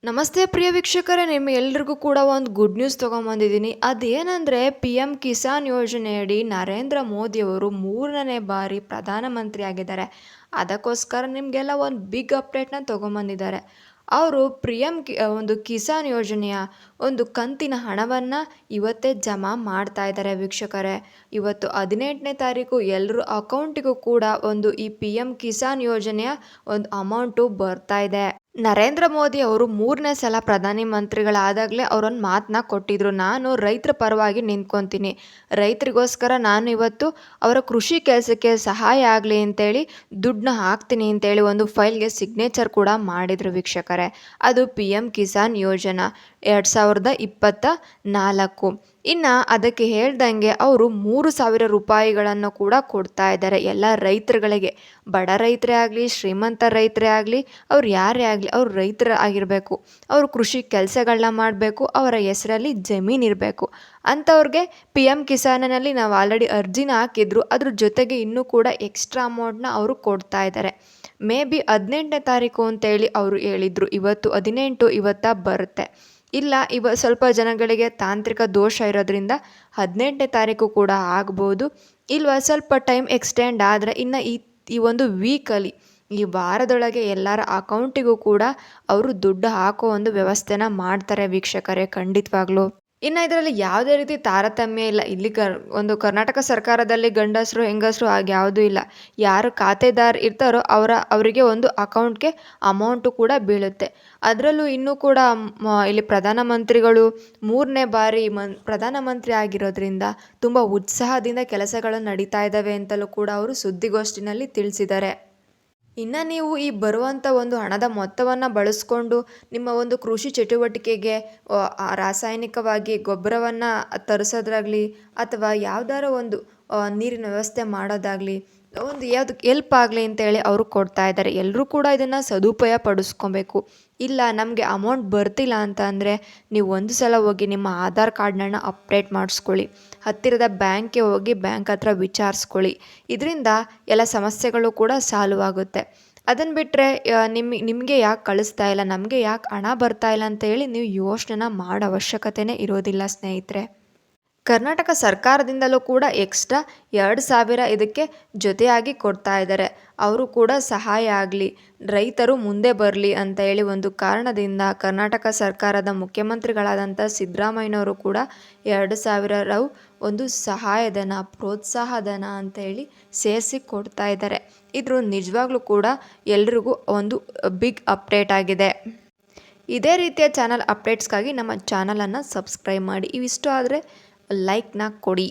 ನಮಸ್ತೆ ಪ್ರಿಯ ವೀಕ್ಷಕರೇ, ನಿಮ್ಮೆಲ್ರಿಗೂ ಕೂಡ ಒಂದು ಗುಡ್ ನ್ಯೂಸ್ ತೊಗೊಂಬಂದಿದ್ದೀನಿ. ಅದೇನೆಂದರೆ PM ಕಿಸಾನ್ ಯೋಜನೆಯಡಿ ನರೇಂದ್ರ ಮೋದಿಯವರು 3ನೇ ಬಾರಿ ಪ್ರಧಾನಮಂತ್ರಿ ಆಗಿದ್ದಾರೆ. ಅದಕ್ಕೋಸ್ಕರ ನಿಮಗೆಲ್ಲ ಒಂದು ಬಿಗ್ ಅಪ್ಡೇಟ್ನ ತೊಗೊಂಬಂದಿದ್ದಾರೆ. ಅವರು ಒಂದು ಕಿಸಾನ್ ಯೋಜನೆಯ ಒಂದು ಕಂತಿನ ಹಣವನ್ನು ಇವತ್ತೇ ಜಮಾ ಮಾಡ್ತಾ ಇದ್ದಾರೆ ವೀಕ್ಷಕರೇ. ಇವತ್ತು 18ನೇ ತಾರೀಕು ಎಲ್ಲರ ಅಕೌಂಟಿಗೂ ಕೂಡ ಈ PM ಕಿಸಾನ್ ಯೋಜನೆಯ ಒಂದು ಅಮೌಂಟು ಬರ್ತಾ ಇದೆ. ನರೇಂದ್ರ ಮೋದಿ ಅವರು 3ನೇ ಸಲ ಪ್ರಧಾನಿ ಮಂತ್ರಿಗಳಾದಾಗಲೇ ಅವರೊಂದು ಮಾತನ್ನ ಕೊಟ್ಟಿದ್ರು, ನಾನು ರೈತರ ಪರವಾಗಿ ನಿಂತ್ಕೊತೀನಿ, ರೈತರಿಗೋಸ್ಕರ ನಾನು ಇವತ್ತು ಅವರ ಕೃಷಿ ಕೆಲಸಕ್ಕೆ ಸಹಾಯ ಆಗಲಿ ಅಂತೇಳಿ ದುಡ್ಡನ್ನ ಹಾಕ್ತೀನಿ ಅಂತೇಳಿ ಒಂದು ಫೈಲ್ಗೆ ಸಿಗ್ನೇಚರ್ ಕೂಡ ಮಾಡಿದರು ವೀಕ್ಷಕರೇ. ಅದು PM ಕಿಸಾನ್ ಯೋಜನಾ 2024. ಇನ್ನು ಅದಕ್ಕೆ ಹೇಳ್ದಂಗೆ ಅವರು 3,000 ರೂಪಾಯಿಗಳನ್ನು ಕೂಡ ಕೊಡ್ತಾ ಇದ್ದಾರೆ ಎಲ್ಲ ರೈತರುಗಳಿಗೆ. ಬಡ ರೈತರೇ ಆಗಲಿ, ಶ್ರೀಮಂತ ರೈತರೇ ಆಗಲಿ, ಅವ್ರು ಯಾರೇ ಆಗಲಿ, ಅವ್ರು ರೈತರ ಆಗಿರಬೇಕು, ಅವರು ಕೃಷಿ ಕೆಲಸಗಳನ್ನ ಮಾಡಬೇಕು, ಅವರ ಹೆಸರಲ್ಲಿ ಜಮೀನು ಇರಬೇಕು ಅಂಥವ್ರಿಗೆ PM ಕಿಸಾನಲ್ಲಿ ನಾವು ಆಲ್ರೆಡಿ ಅರ್ಜಿನ ಹಾಕಿದ್ರು. ಅದ್ರ ಜೊತೆಗೆ ಇನ್ನೂ ಕೂಡ ಎಕ್ಸ್ಟ್ರಾ ಅಮೌಂಟ್ನ ಅವರು ಕೊಡ್ತಾ ಇದ್ದಾರೆ. ಮೇ ಬಿ 18ನೇ ತಾರೀಕು ಅಂತೇಳಿ ಅವರು ಹೇಳಿದರು. ಇವತ್ತು 18, ಇವತ್ತ ಬರುತ್ತೆ. ಇಲ್ಲ, ಸ್ವಲ್ಪ ಜನಗಳಿಗೆ ತಾಂತ್ರಿಕ ದೋಷ ಇರೋದ್ರಿಂದ 18ನೇ ತಾರೀಕು ಕೂಡ ಆಗ್ಬೋದು. ಇಲ್ವಾ ಸ್ವಲ್ಪ ಟೈಮ್ ಎಕ್ಸ್ಟೆಂಡ್ ಆದರೆ ಇನ್ನು ಈ ಒಂದು ವೀಕಲ್ಲಿ, ಈ ವಾರದೊಳಗೆ ಎಲ್ಲರ ಅಕೌಂಟಿಗೂ ಕೂಡ ಅವರು ದುಡ್ಡು ಹಾಕೋ ಒಂದು ವ್ಯವಸ್ಥೆನ ಮಾಡ್ತಾರೆ ವೀಕ್ಷಕರೇ, ಖಂಡಿತವಾಗ್ಲೂ. ಇನ್ನು ಇದರಲ್ಲಿ ಯಾವುದೇ ರೀತಿ ತಾರತಮ್ಯ ಇಲ್ಲ. ಇಲ್ಲಿ ಒಂದು ಕರ್ನಾಟಕ ಸರ್ಕಾರದಲ್ಲಿ ಗಂಡಸರು ಹೆಂಗಸರು ಹಾಗೆ ಯಾವುದೂ ಇಲ್ಲ. ಯಾರು ಖಾತೆದಾರ ಇರ್ತಾರೋ ಅವರಿಗೆ ಒಂದು ಅಕೌಂಟ್ಗೆ ಅಮೌಂಟು ಕೂಡ ಬೀಳುತ್ತೆ. ಅದರಲ್ಲೂ ಇನ್ನೂ ಕೂಡ ಇಲ್ಲಿ ಪ್ರಧಾನಮಂತ್ರಿಗಳು 3ನೇ ಬಾರಿ ಪ್ರಧಾನಮಂತ್ರಿ ಆಗಿರೋದ್ರಿಂದ ತುಂಬ ಉತ್ಸಾಹದಿಂದ ಕೆಲಸಗಳು ನಡೀತಾ ಇದ್ದಾವೆ ಅಂತಲೂ ಕೂಡ ಅವರು ಸುದ್ದಿಗೋಷ್ಠಿನಲ್ಲಿ ತಿಳಿಸಿದ್ದಾರೆ. ಇನ್ನು ನೀವು ಈ ಬರುವಂಥ ಒಂದು ಹಣದ ಮೊತ್ತವನ್ನು ಬಳಸ್ಕೊಂಡು ನಿಮ್ಮ ಒಂದು ಕೃಷಿ ಚಟುವಟಿಕೆಗೆ ರಾಸಾಯನಿಕವಾಗಿ ಗೊಬ್ಬರವನ್ನು ತರಿಸೋದ್ರಾಗಲಿ ಅಥವಾ ಯಾವ್ದಾರ ಒಂದು ನೀರಿನ ವ್ಯವಸ್ಥೆ ಮಾಡೋದಾಗಲಿ, ಒಂದು ಯಾವುದಕ್ಕೆ ಎಲ್ಪ್ ಆಗಲಿ ಅಂತೇಳಿ ಅವರು ಕೊಡ್ತಾ ಇದ್ದಾರೆ. ಎಲ್ಲರೂ ಕೂಡ ಇದನ್ನು ಸದುಪಯೋಗ ಪಡಿಸ್ಕೊಬೇಕು. ಇಲ್ಲ ನಮಗೆ ಅಮೌಂಟ್ ಬರ್ತಿಲ್ಲ ಅಂತ ಅಂದರೆ ನೀವು ಒಂದು ಸಲ ಹೋಗಿ ನಿಮ್ಮ ಆಧಾರ್ ಕಾರ್ಡ್ನ ಅಪ್ಡೇಟ್ ಮಾಡಿಸ್ಕೊಳ್ಳಿ. ಹತ್ತಿರದ ಬ್ಯಾಂಕ್ಗೆ ಹೋಗಿ ಬ್ಯಾಂಕ್ ಹತ್ರ ವಿಚಾರಿಸ್ಕೊಳ್ಳಿ. ಇದರಿಂದ ಎಲ್ಲ ಸಮಸ್ಯೆಗಳು ಕೂಡ ಸಾಲ್ವ್ ಆಗುತ್ತೆ. ಅದನ್ನು ಬಿಟ್ಟರೆ ನಿಮಗೆ ಯಾಕೆ ಕಳಿಸ್ತಾ ಇಲ್ಲ, ನಮಗೆ ಯಾಕೆ ಹಣ ಬರ್ತಾ ಇಲ್ಲ ಅಂತ ಹೇಳಿ ನೀವು ಯೋಚನೆ ಮಾಡೋ ಅವಶ್ಯಕತೆಯೇ ಇರೋದಿಲ್ಲ ಸ್ನೇಹಿತರೆ. ಕರ್ನಾಟಕ ಸರ್ಕಾರದಿಂದಲೂ ಕೂಡ ಎಕ್ಸ್ಟ್ರಾ 2,000 ಇದಕ್ಕೆ ಜೊತೆಯಾಗಿ ಕೊಡ್ತಾ ಇದ್ದಾರೆ. ಅವರು ಕೂಡ ಸಹಾಯ ಆಗಲಿ, ರೈತರು ಮುಂದೆ ಬರಲಿ ಅಂತ ಹೇಳಿ ಒಂದು ಕಾರಣದಿಂದ ಕರ್ನಾಟಕ ಸರ್ಕಾರದ ಮುಖ್ಯಮಂತ್ರಿಗಳಾದಂಥ ಸಿದ್ದರಾಮಯ್ಯನವರು ಕೂಡ 2,000 ಒಂದು ಸಹಾಯಧನ, ಪ್ರೋತ್ಸಾಹಧನ ಅಂತ ಹೇಳಿ ಸೇರಿಸಿ ಕೊಡ್ತಾ ಇದ್ದಾರೆ. ಇದು ನಿಜವಾಗ್ಲೂ ಕೂಡ ಎಲ್ರಿಗೂ ಒಂದು ಬಿಗ್ ಅಪ್ಡೇಟ್ ಆಗಿದೆ. ಇದೇ ರೀತಿಯ ಚಾನಲ್ ಅಪ್ಡೇಟ್ಸ್ಗಾಗಿ ನಮ್ಮ ಚಾನಲನ್ನು ಸಬ್ಸ್ಕ್ರೈಬ್ ಮಾಡಿ. ಇವಿಷ್ಟು ಆದರೆ ಲೈಕ್ನ ಕೊಡಿ.